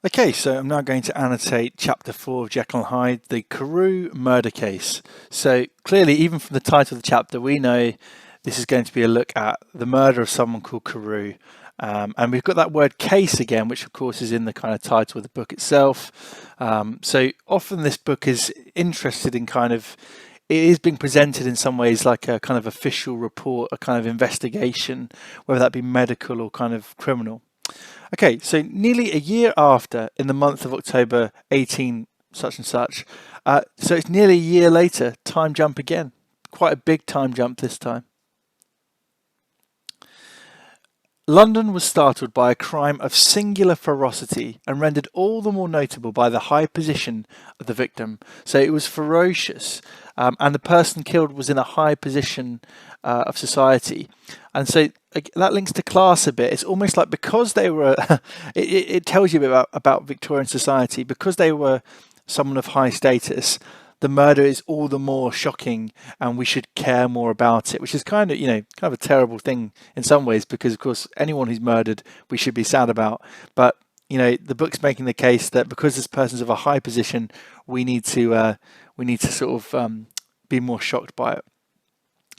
Okay, so I'm now going to annotate chapter 4 of Jekyll and Hyde, the Carew Murder Case. So clearly, even from the title of the chapter, we know this is going to be a look at the murder of someone called Carew. And we've got that word case again, which of course is in the kind of title of the book itself. So often this book is interested in it is being presented in some ways like a kind of official report, a kind of investigation, whether that be medical or kind of criminal. Okay, so nearly a year after, in the month of October 18 such and such, so it's nearly a year later, time jump again. Quite a big time jump this time. London was startled by a crime of singular ferocity and rendered all the more notable by the high position of the victim. So it was ferocious, and the person killed was in a high position of society. And so that links to class a bit. It's almost like because they were, it tells you about Victorian society, because they were someone of high status, the murder is all the more shocking and we should care more about it, which is kind of a terrible thing in some ways, because of course anyone who's murdered we should be sad about. But the book's making the case that because this person's of a high position, we need to sort of be more shocked by it.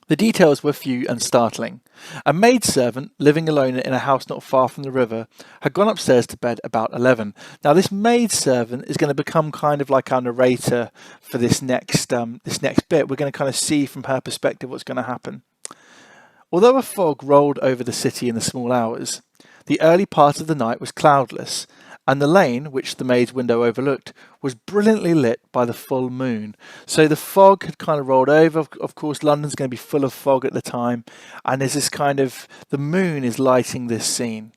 The details were few and startling. A maidservant, living alone in a house not far from the river, had gone upstairs to bed about 11. Now, this maidservant is going to become kind of like our narrator for this next bit. We're going to kind of see from her perspective what's going to happen. Although a fog rolled over the city in the small hours, the early part of the night was cloudless, and the lane, which the maid's window overlooked, was brilliantly lit by the full moon. So the fog had kind of rolled over. Of course, London's going to be full of fog at the time, and there's this kind of, the moon is lighting this scene.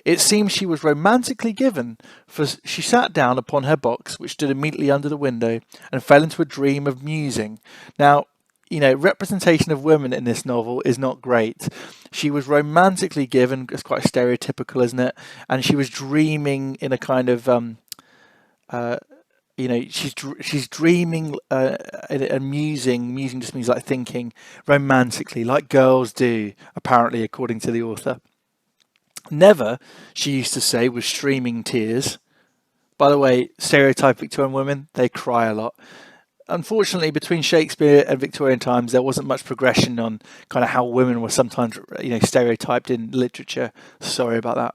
It seems she was romantically given, for she sat down upon her box, which stood immediately under the window, and fell into a dream of musing. Now, representation of women in this novel is not great. She was romantically given, it's quite stereotypical, isn't it? And she was dreaming in a kind of, she's dreaming and musing. Musing just means like thinking romantically, like girls do, apparently, according to the author. Never, she used to say, was streaming tears. By the way, stereotype Victorian women, they cry a lot. Unfortunately, between Shakespeare and Victorian times, there wasn't much progression on kind of how women were sometimes, stereotyped in literature. Sorry about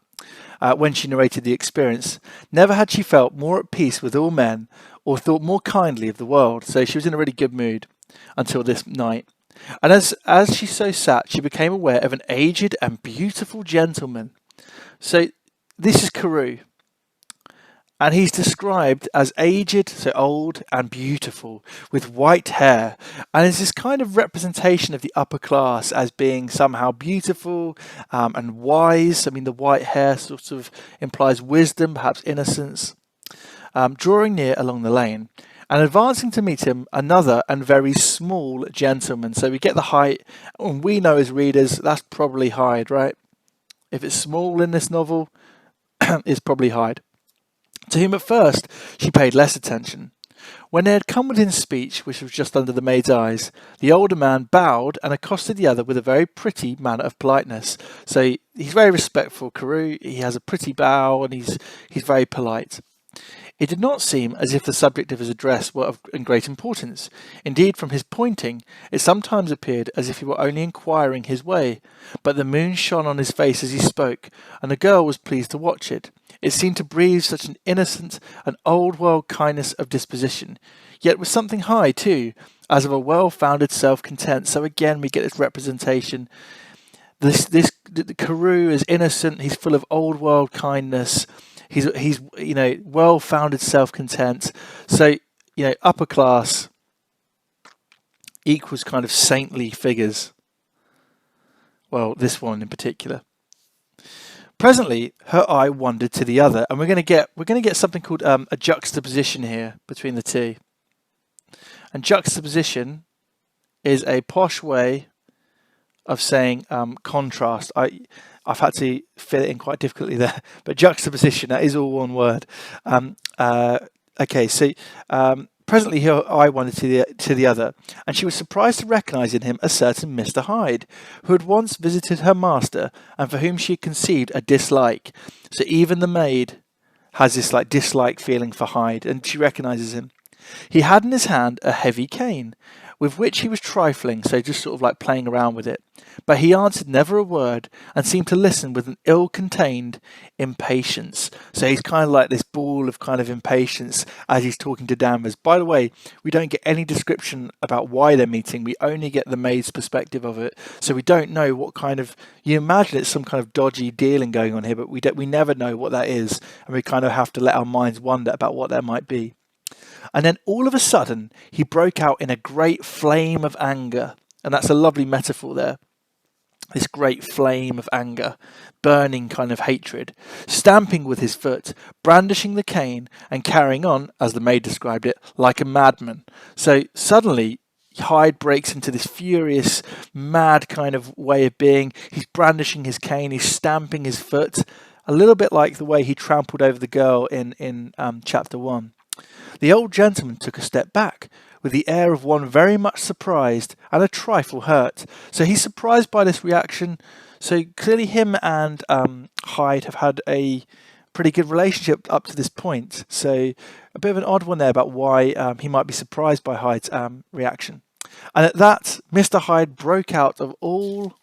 that. When she narrated the experience, never had she felt more at peace with all men or thought more kindly of the world. So she was in a really good mood until this night. And as she so sat, she became aware of an aged and beautiful gentleman. So this is Carew. And he's described as aged, so old and beautiful, with white hair. And it's this kind of representation of the upper class as being somehow beautiful and wise. I mean, the white hair sort of implies wisdom, perhaps innocence. Drawing near along the lane and advancing to meet him, another and very small gentleman. So we get the height, and we know as readers that's probably Hyde, right? If it's small in this novel, it's probably Hyde. To whom at first she paid less attention. When they had come within speech, which was just under the maid's eyes, the older man bowed and accosted the other with a very pretty manner of politeness. So he's very respectful, Carew. He has a pretty bow and he's very polite. It did not seem as if the subject of his address were of great importance. Indeed, from his pointing, it sometimes appeared as if he were only inquiring his way. But the moon shone on his face as he spoke, and the girl was pleased to watch it. It seemed to breathe such an innocent and old-world kindness of disposition, yet with something high too, as of a well-founded self-content. So again, we get this representation. The Carew is innocent. He's full of old-world kindness. He's well-founded self-content. So upper class equals kind of saintly figures. Well, this one in particular. Presently, her eye wandered to the other, and we're going to get something called a juxtaposition here between the two. And juxtaposition is a posh way of saying contrast. I've had to fit it in quite difficultly there, but juxtaposition, that is all one word. Okay, so presently her eye wandered to the other, and she was surprised to recognise in him a certain Mr. Hyde, who had once visited her master, and for whom she had conceived a dislike. So even the maid has this like dislike feeling for Hyde, and she recognises him. He had in his hand a heavy cane, with which he was trifling, so just sort of like playing around with it. But he answered never a word, and seemed to listen with an ill-contained impatience. So he's kind of like this ball of kind of impatience as he's talking to Danvers. By the way, we don't get any description about why they're meeting. We only get the maid's perspective of it. So we don't know what kind of... You imagine it's some kind of dodgy dealing going on here, but we never know what that is. And we kind of have to let our minds wonder about what that might be. And then all of a sudden, he broke out in a great flame of anger. And that's a lovely metaphor there. This great flame of anger, burning kind of hatred, stamping with his foot, brandishing the cane, and carrying on, as the maid described it, like a madman. So suddenly, Hyde breaks into this furious, mad kind of way of being. He's brandishing his cane, he's stamping his foot, a little bit like the way he trampled over the girl in chapter 1. The old gentleman took a step back, with the air of one very much surprised and a trifle hurt. So he's surprised by this reaction. So clearly him and Hyde have had a pretty good relationship up to this point. So a bit of an odd one there about why he might be surprised by Hyde's reaction. And at that, Mr. Hyde broke out of all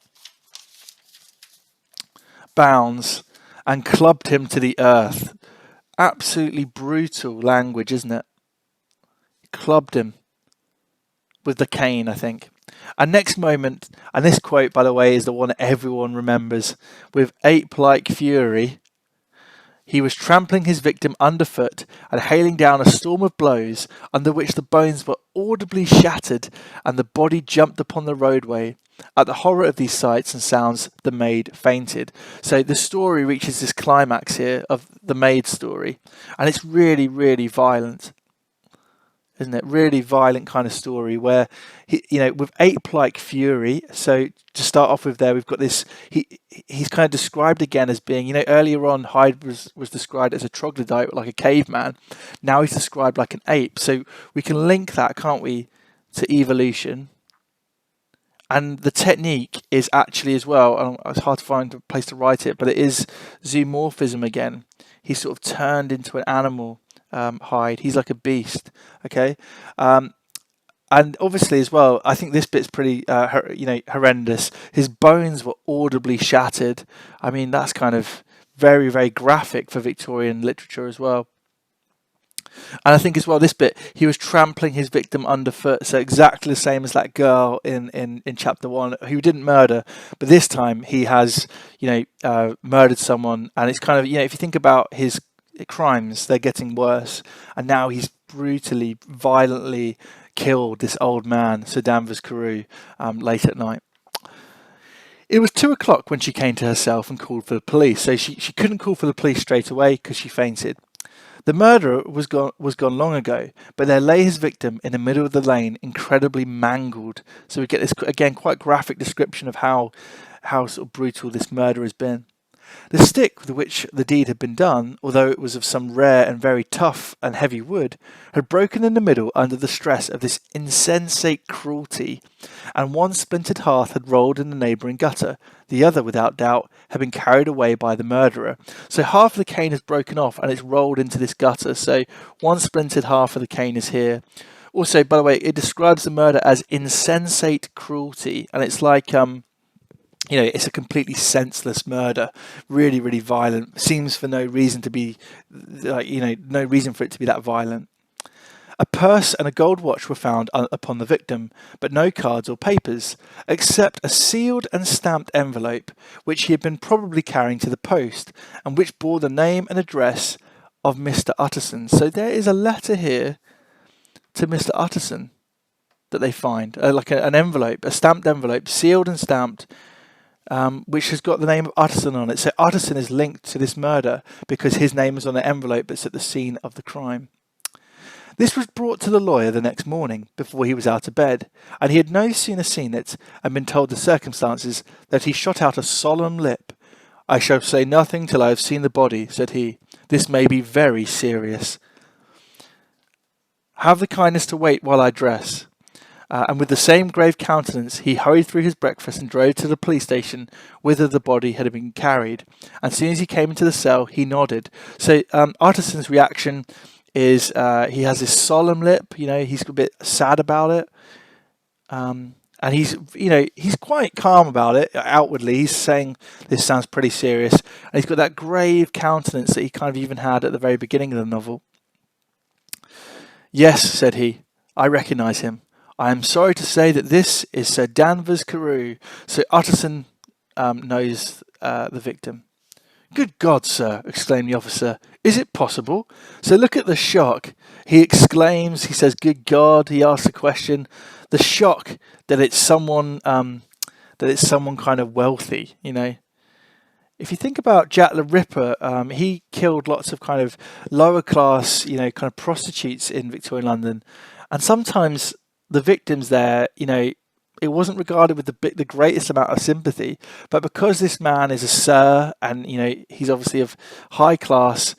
bounds and clubbed him to the earth. Absolutely brutal language, isn't it? Clubbed him with the cane, I think. And next moment, and this quote, by the way, is the one everyone remembers. With ape-like fury, he was trampling his victim underfoot and hailing down a storm of blows, under which the bones were audibly shattered and the body jumped upon the roadway. At the horror of these sights and sounds, the maid fainted. So the story reaches this climax here of the maid's story, and it's really, really violent, isn't it? Really violent kind of story where with ape-like fury. So to start off with, there we've got this. He's kind of described again as being, earlier on Hyde was described as a troglodyte, like a caveman. Now he's described like an ape. So we can link that, can't we, to evolution. And the technique is actually as well, it's hard to find a place to write it, but it is zoomorphism again. He's sort of turned into an animal, Hyde. He's like a beast, okay? And obviously as well, I think this bit's pretty, horrendous. His bones were audibly shattered. I mean, that's kind of very, very graphic for Victorian literature as well. And I think as well, this bit, he was trampling his victim underfoot. So exactly the same as that girl in chapter 1 who didn't murder. But this time he has, murdered someone. And it's kind of, if you think about his crimes, they're getting worse. And now he's brutally, violently killed this old man, Sir Danvers Carew, late at night. It was 2 o'clock when she came to herself and called for the police. So she couldn't call for the police straight away because she fainted. The murderer was gone long ago, but there lay his victim in the middle of the lane, incredibly mangled. So we get this, again, quite graphic description of how sort of brutal this murder has been. The stick with which the deed had been done, although it was of some rare and very tough and heavy wood, had broken in the middle under the stress of this insensate cruelty, and one splintered hearth had rolled in the neighbouring gutter. The other, without doubt, had been carried away by the murderer. So half of the cane has broken off and it's rolled into this gutter. So one splintered half of the cane is here. Also, by the way, it describes the murder as insensate cruelty, and it's like it's a completely senseless murder, really, really violent. Seems for no reason to be, no reason for it to be that violent. A purse and a gold watch were found upon the victim, but no cards or papers, except a sealed and stamped envelope, which he had been probably carrying to the post, and which bore the name and address of Mr. Utterson. So there is a letter here to Mr. Utterson that they find, an envelope, a stamped envelope, sealed and stamped, which has got the name of Utterson on it. So Utterson is linked to this murder because his name is on the envelope that's at the scene of the crime. This was brought to the lawyer the next morning before he was out of bed, and he had no sooner seen it and been told the circumstances that he shot out a solemn lip. "I shall say nothing till I have seen the body," said he. "This may be very serious. Have the kindness to wait while I dress." And with the same grave countenance, he hurried through his breakfast and drove to the police station whither the body had been carried. And as soon as he came into the cell, he nodded. So Utterson's reaction is he has this solemn lip, he's a bit sad about it. And he's quite calm about it outwardly. He's saying this sounds pretty serious. And he's got that grave countenance that he kind of even had at the very beginning of the novel. "Yes," said he, "I recognise him. I am sorry to say that this is Sir Danvers Carew." So Utterson knows the victim. "Good God, sir," exclaimed the officer. "Is it possible?" So look at the shock. He exclaims, he says, "Good God," he asks a question. The shock that it's someone kind of wealthy, If you think about Jack the Ripper, he killed lots of kind of lower class, kind of prostitutes in Victorian London. And sometimes the victims there, it wasn't regarded with the greatest amount of sympathy, but because this man is a sir and he's obviously of high class,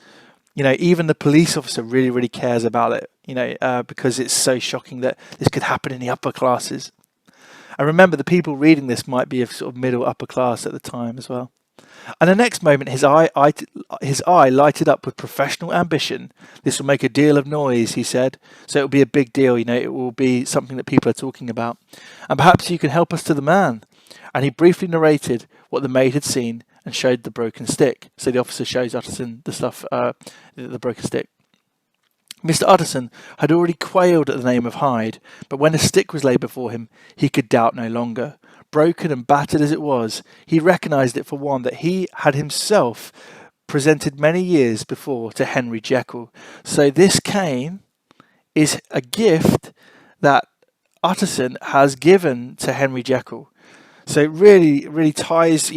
even the police officer really, really cares about it, because it's so shocking that this could happen in the upper classes. And remember, the people reading this might be of sort of middle upper class at the time as well. And the next moment, his eye lighted up with professional ambition. "This will make a deal of noise," he said. "So it will be a big deal, it will be something that people are talking about. And perhaps you can help us to the man." And he briefly narrated what the maid had seen and showed the broken stick. So the officer shows Utterson the stuff, the broken stick. Mr. Utterson had already quailed at the name of Hyde, but when a stick was laid before him, he could doubt no longer. Broken and battered as it was, he recognised it for one that he had himself presented many years before to Henry Jekyll. So this cane is a gift that Utterson has given to Henry Jekyll. So it really, really ties,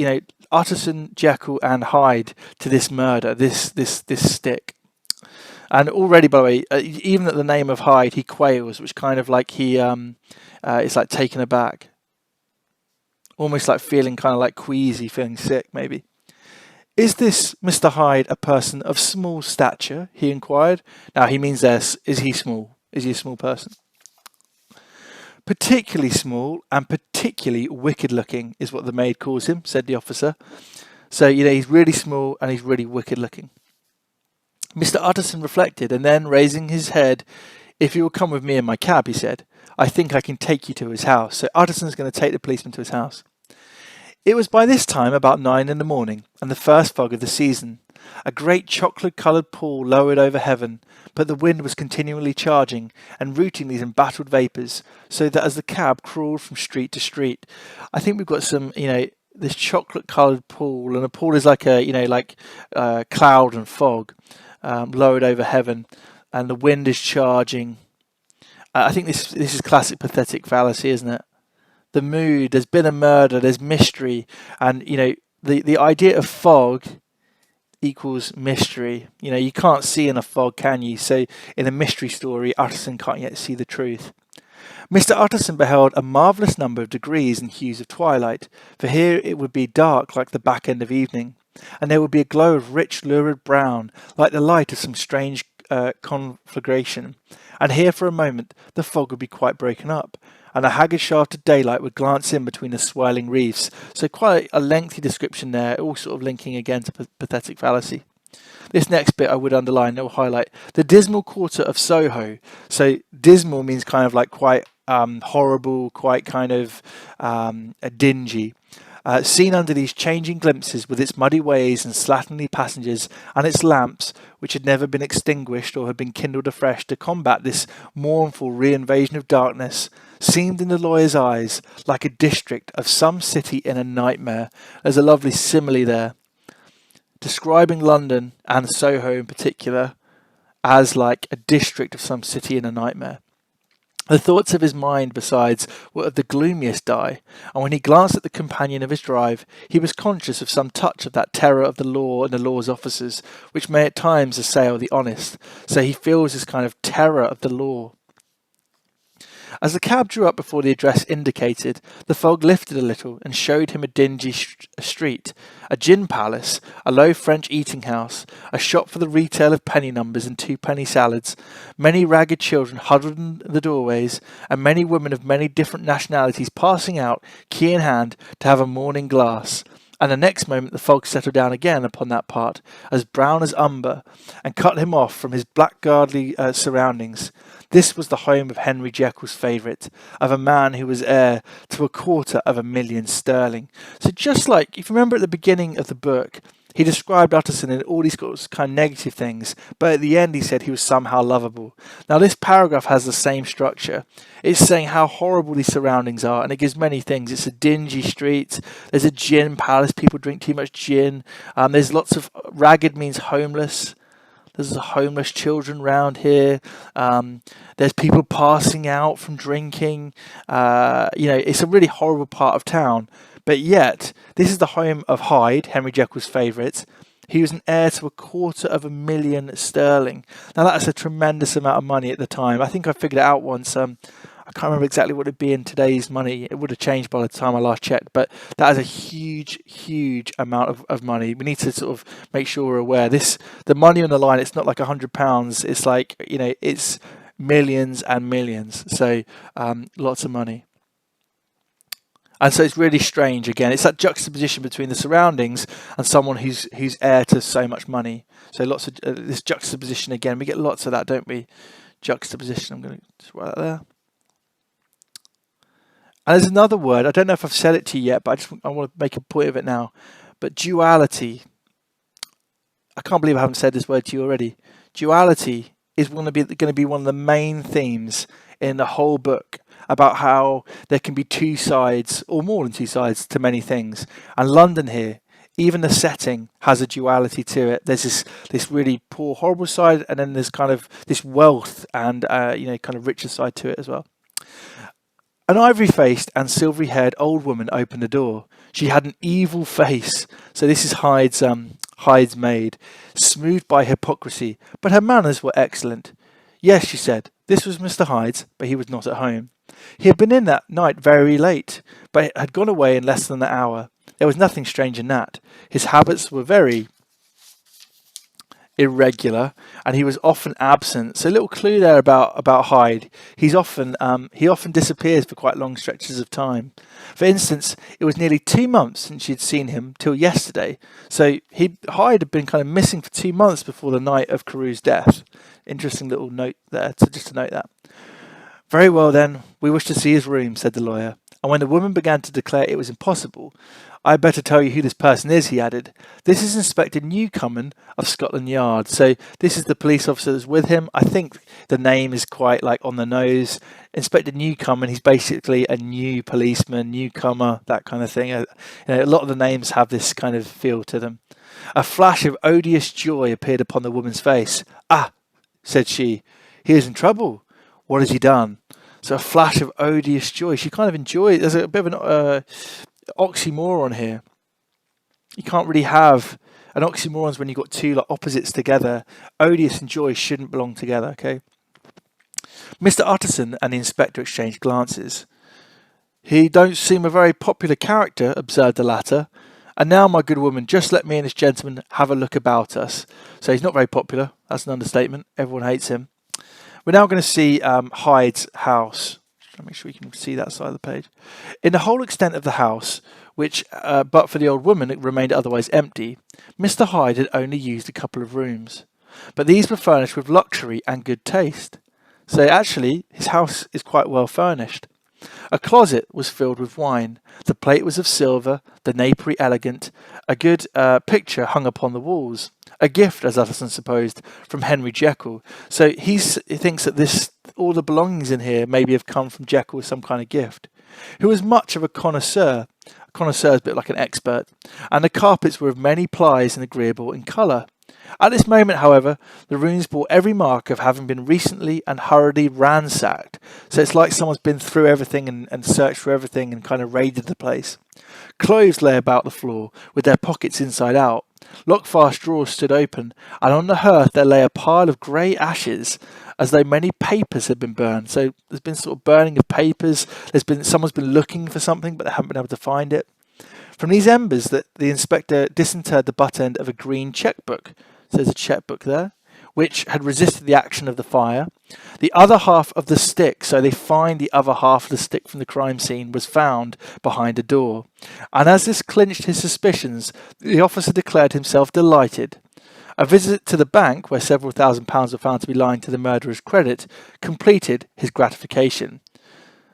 Utterson, Jekyll and Hyde to this murder, this stick. And already, by the way, even at the name of Hyde, he quails, which kind of like he is like taken aback. Almost like feeling kind of like queasy, feeling sick, maybe. "Is this Mr. Hyde a person of small stature?" he inquired. Now, he means this, is he small? Is he a small person? "Particularly small and particularly wicked-looking is what the maid calls him," said the officer. So, he's really small and he's really wicked-looking. Mr. Utterson reflected, and then, raising his head, "If you will come with me in my cab," he said, "I think I can take you to his house." So Utterson's going to take the policeman to his house. It was by this time about 9 in the morning, and the first fog of the season. A great chocolate-coloured pall lowered over heaven, but the wind was continually charging and rooting these embattled vapours, so that as the cab crawled from street to street, I think we've got some, this chocolate-coloured pall, and a pall is like cloud and fog, lowered over heaven, and the wind is charging. I think this is classic pathetic fallacy, isn't it? The mood, there's been a murder, there's mystery, and the idea of fog equals mystery. You can't see in a fog, can you? So in a mystery story, Utterson can't yet see the truth. Mr. Utterson beheld a marvellous number of degrees and hues of twilight, for here it would be dark like the back end of evening, and there would be a glow of rich lurid brown, like the light of some strange conflagration, and here for a moment the fog would be quite broken up, and a haggard shaft of daylight would glance in between the swirling reefs. So quite a lengthy description there, all sort of linking again to pathetic fallacy. This next bit I would underline, it will highlight the dismal quarter of Soho. So dismal means kind of like quite horrible, quite kind of dingy. Seen under these changing glimpses, with its muddy ways and slatternly passengers, and its lamps, which had never been extinguished or had been kindled afresh to combat this mournful re-invasion of darkness, seemed in the lawyer's eyes like a district of some city in a nightmare. There's a lovely simile there, describing London and Soho in particular as like a district of some city in a nightmare. The thoughts of his mind, besides, were of the gloomiest dye, and when he glanced at the companion of his drive, he was conscious of some touch of that terror of the law and the law's officers, which may at times assail the honest. So he feels this kind of terror of the law. As the cab drew up before the address indicated, the fog lifted a little and showed him a dingy street, a gin palace, a low French eating house, a shop for the retail of penny numbers and two-penny salads, many ragged children huddled in the doorways, and many women of many different nationalities passing out, key in hand, to have a morning glass. And the next moment the fog settled down again upon that part, as brown as umber, and cut him off from his blackguardly surroundings. This was the home of Henry Jekyll's favourite, of a man who was heir to 250,000 sterling. So just like, if you remember at the beginning of the book, he described Utterson in all these kind of negative things, but at the end he said he was somehow lovable. Now this paragraph has the same structure. It's saying how horrible these surroundings are, and it gives many things. It's a dingy street, there's a gin palace, people drink too much gin, there's lots of, ragged means homeless. There's homeless children round here. There's people passing out from drinking. It's a really horrible part of town. But yet, this is the home of Hyde, Henry Jekyll's favourite. He was an heir to 250,000 sterling. Now that's a tremendous amount of money at the time. I think I figured it out once. I can't remember exactly what it'd be in today's money. It would have changed by the time I last checked, but that is a huge, huge amount of money. We need to sort of make sure we're aware. The money on the line, it's not like £100. It's like, it's millions and millions. So lots of money. And so it's really strange again. It's that juxtaposition between the surroundings and someone who's heir to so much money. So lots of this juxtaposition again. We get lots of that, don't we? Juxtaposition. I'm going to just write that there. And there's another word. I don't know if I've said it to you yet, but I want to make a point of it now. But duality. I can't believe I haven't said this word to you already. Duality is going to be one of the main themes in the whole book, about how there can be two sides, or more than two sides, to many things. And London here, even the setting, has a duality to it. There's this really poor, horrible side, and then there's kind of this wealth and kind of richer side to it as well. An ivory-faced and silvery-haired old woman opened the door. She had an evil face. So this is Hyde's maid, smoothed by hypocrisy, but her manners were excellent. Yes, she said, this was Mr. Hyde's, but he was not at home. He had been in that night very late, but had gone away in less than an hour. There was nothing strange in that. His habits were very irregular, and he was often absent. So a little clue there about Hyde. He often disappears for quite long stretches of time. For instance, it was nearly 2 months since she'd seen him till yesterday. So Hyde had been kind of missing for 2 months before the night of Carew's death. Interesting little note there, just to note that. Very well then, we wish to see his room, said the lawyer. And when the woman began to declare it was impossible, I had better tell you who this person is, he added. This is Inspector Newcomen of Scotland Yard. So this is the police officer that's with him. I think the name is quite like on the nose. Inspector Newcomen, he's basically a new policeman, newcomer, that kind of thing. A lot of the names have this kind of feel to them. A flash of odious joy appeared upon the woman's face. Ah, said she, he is in trouble. What has he done? So a flash of odious joy. She kind of enjoys. There's a bit of an oxymoron here. You can't really have an oxymoron when you've got two like opposites together. Odious and joy shouldn't belong together. Okay. Mr. Utterson and the inspector exchanged glances. He don't seem a very popular character, observed the latter. And now, my good woman, just let me and this gentleman have a look about us. So he's not very popular. That's an understatement. Everyone hates him. We're now going to see Hyde's house. Just make sure we can see that side of the page. In the whole extent of the house, which, but for the old woman, it remained otherwise empty, Mr. Hyde had only used a couple of rooms. But these were furnished with luxury and good taste. So actually, his house is quite well furnished. A closet was filled with wine. The plate was of silver, the napery elegant. A good picture hung upon the walls. A gift, as Utterson supposed, from Henry Jekyll. So he thinks that all the belongings in here maybe have come from Jekyll as some kind of gift. Who was much of a connoisseur. A connoisseur is a bit like an expert. And the carpets were of many plies and agreeable in colour. At this moment, however, the rooms bore every mark of having been recently and hurriedly ransacked. So it's like someone's been through everything and searched for everything and kind of raided the place. Clothes lay about the floor, with their pockets inside out. Lockfast drawers stood open, and on the hearth there lay a pile of grey ashes. as though many papers had been burned. So there's been sort of burning of papers. Someone's been looking for something, but they haven't been able to find it. From these embers, that the inspector disinterred the butt end of a green checkbook. So there's a checkbook there, which had resisted the action of the fire. The other half of the stick, so they find the other half of the stick from the crime scene, was found behind a door. And as this clinched his suspicions, the officer declared himself delighted. A visit to the bank, where several £1,000s were found to be lying to the murderer's credit, completed his gratification.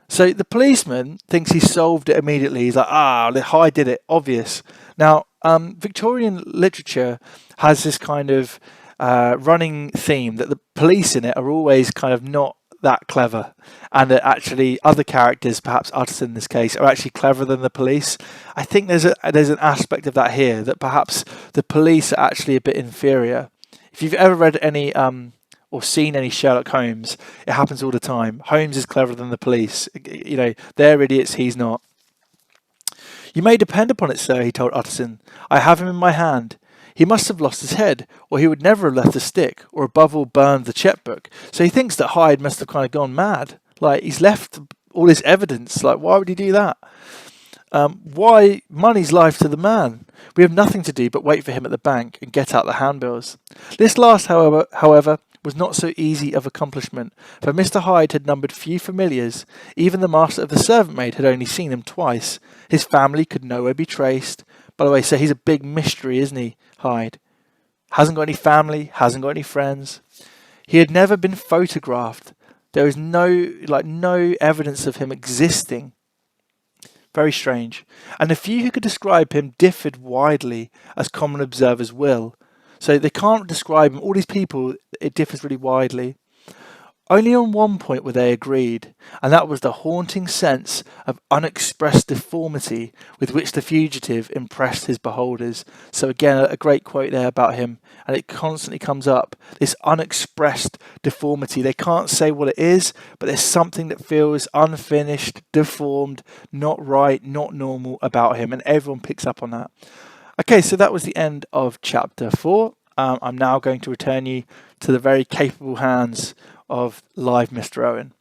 So the policeman thinks he solved it immediately. He's like, Hyde did it, obvious. Now, Victorian literature has this kind of running theme that the police in it are always kind of not that clever, and that actually other characters, perhaps Utterson in this case, are actually cleverer than the police. I think there's an aspect of that here, that perhaps the police are actually a bit inferior. If you've ever read any or seen any Sherlock Holmes, it happens all the time. Holmes is cleverer than the police. You know, they're idiots, he's not. You may depend upon it, sir, he told Utterson. I have him in my hand. He must have lost his head, or he would never have left the stick, or above all burned the checkbook. So he thinks that Hyde must have kind of gone mad. Like, he's left all his evidence. Like, why would he do that? Why? Money's life to the man. We have nothing to do but wait for him at the bank and get out the handbills. This last, however, was not so easy of accomplishment, for Mr. Hyde had numbered few familiars. Even the master of the servant maid had only seen him twice. His family could nowhere be traced. By the way, so he's a big mystery, isn't he, Hyde? Hasn't got any family, hasn't got any friends. He had never been photographed. There is no evidence of him existing. Very strange. And the few who could describe him differed widely, as common observers will. So they can't describe him. All these people, it differs really widely. Only on one point were they agreed, and that was the haunting sense of unexpressed deformity with which the fugitive impressed his beholders. So again, a great quote there about him, and it constantly comes up, this unexpressed deformity. They can't say what it is, but there's something that feels unfinished, deformed, not right, not normal about him, and everyone picks up on that. Okay, so that was the end of chapter 4. I'm now going to return you to the very capable hands of live Mr. Owen.